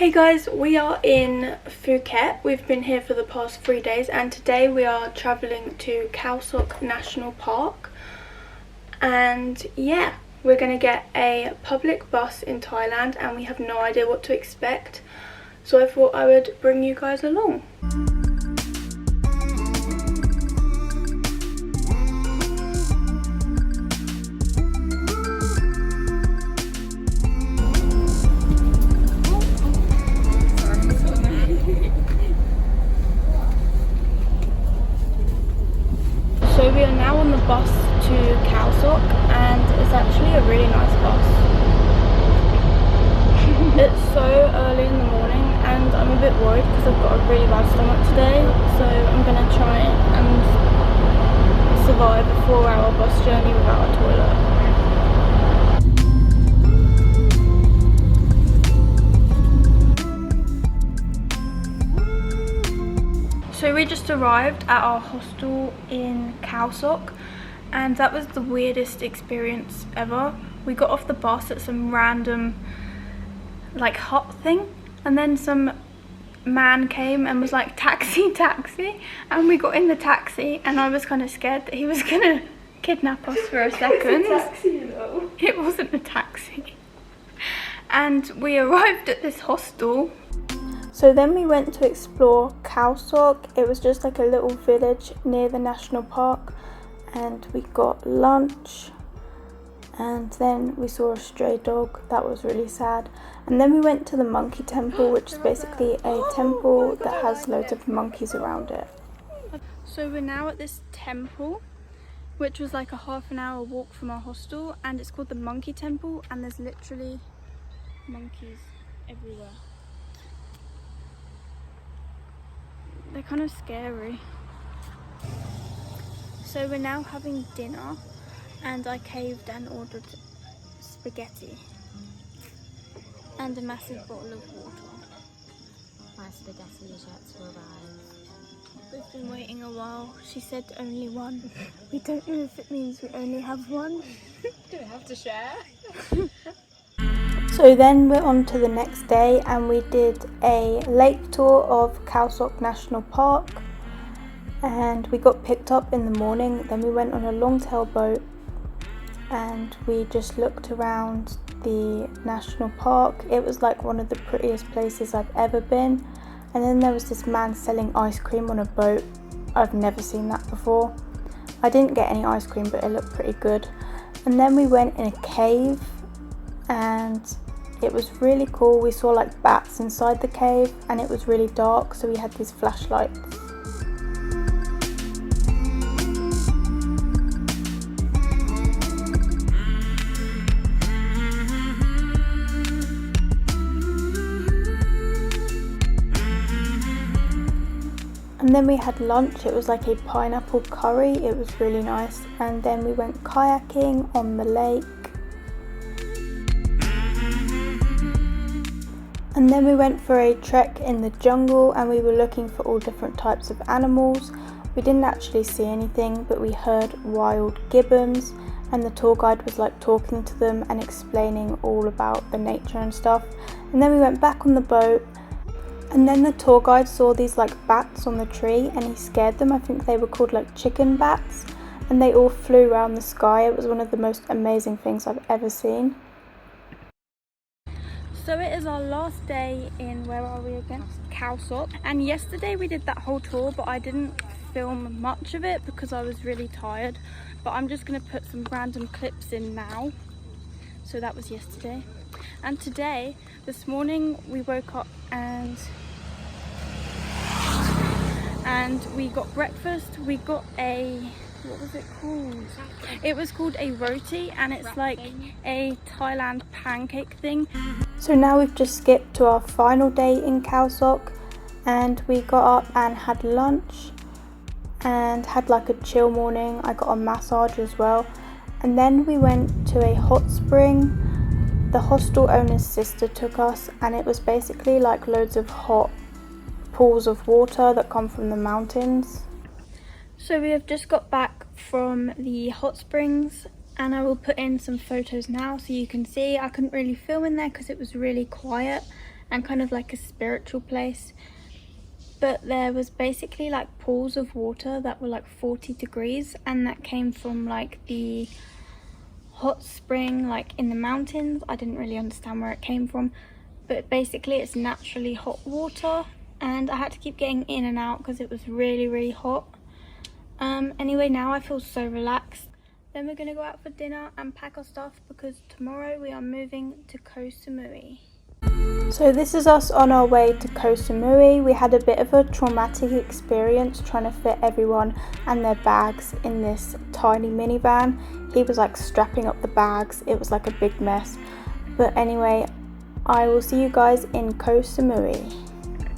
Hey guys, we are in Phuket. We've been here for the past 3 days and today we are travelling to KHAO National Park. And yeah, we're going to get a public bus in Thailand and we have no idea what to expect. So I thought I would bring you guys along. So we are now on the bus to KHAO and it's actually a really nice bus. It's so early in the morning and I'm a bit worried because I've got a really bad stomach today, so I'm going to try and survive a 4-hour bus journey without a toilet. So we just arrived at our hostel in KHAO and that was the weirdest experience ever. We got off the bus at some random like hut thing and then some man came and was like taxi and we got in the taxi and I was kind of scared that he was gonna kidnap us for a second. It wasn't a taxi. And we arrived at this hostel. So then we went to explore KHAO. It was just like a little village near the national park and we got lunch and then we saw a stray dog. That was really sad. And then we went to the monkey temple, which is basically a temple that has loads of monkeys around it. So we're now at this temple, which was like a half-an-hour walk from our hostel, and it's called the monkey temple and there's literally monkeys everywhere. They're kind of scary. So we're now having dinner and I caved and ordered spaghetti and a massive bottle of water. My spaghetti is yet to arrive. We've been waiting a while. She said only one. We don't know if it means we only have one. Do we have to share? So then we're on to the next day and we did a lake tour of KHAO National Park and we got picked up in the morning. Then we went on a long-tail boat and we just looked around the national park. It was like one of the prettiest places I've ever been. And then there was this man selling ice cream on a boat. I've never seen that before. I didn't get any ice cream but it looked pretty good. And then we went in a cave and it was really cool. We saw like bats inside the cave and it was really dark, so we had these flashlights. And then we had lunch. It was like a pineapple curry. It was really nice. And then we went kayaking on the lake. And then we went for a trek in the jungle and we were looking for all different types of animals. We didn't actually see anything, but we heard wild gibbons and the tour guide was like talking to them and explaining all about the nature and stuff. And then we went back on the boat and then the tour guide saw these like bats on the tree and he scared them. I think they were called like chicken bats and they all flew around the sky. It was one of the most amazing things I've ever seen. So it is our last day in, where are we again? KHAO. And yesterday we did that whole tour, but I didn't film much of it because I was really tired. But I'm just going to put some random clips in now. So that was yesterday. And today, this morning, we woke up and we got breakfast. We got a, what was it called? It was called a roti and it's like a Thailand pancake thing. So now we've just skipped to our final day in KHAO and we got up and had lunch and had like a chill morning. I got a massage as well and then we went to a hot spring. The hostel owner's sister took us and it was basically like loads of hot pools of water that come from the mountains. So we have just got back from the hot springs and I will put in some photos now so you can see. I couldn't really film in there because it was really quiet and kind of like a spiritual place. But there was basically like pools of water that were like 40 degrees, and that came from like the hot spring like in the mountains. I didn't really understand where it came from, but basically it's naturally hot water, and I had to keep getting in and out because it was really hot. Anyway, now I feel so relaxed. Then we're gonna go out for dinner and pack our stuff because tomorrow we are moving to Koh Samui. So this is us on our way to Koh Samui. We had a bit of a traumatic experience trying to fit everyone and their bags in this tiny minivan. He was like strapping up the bags. It was like a big mess. But anyway, I will see you guys in Koh Samui.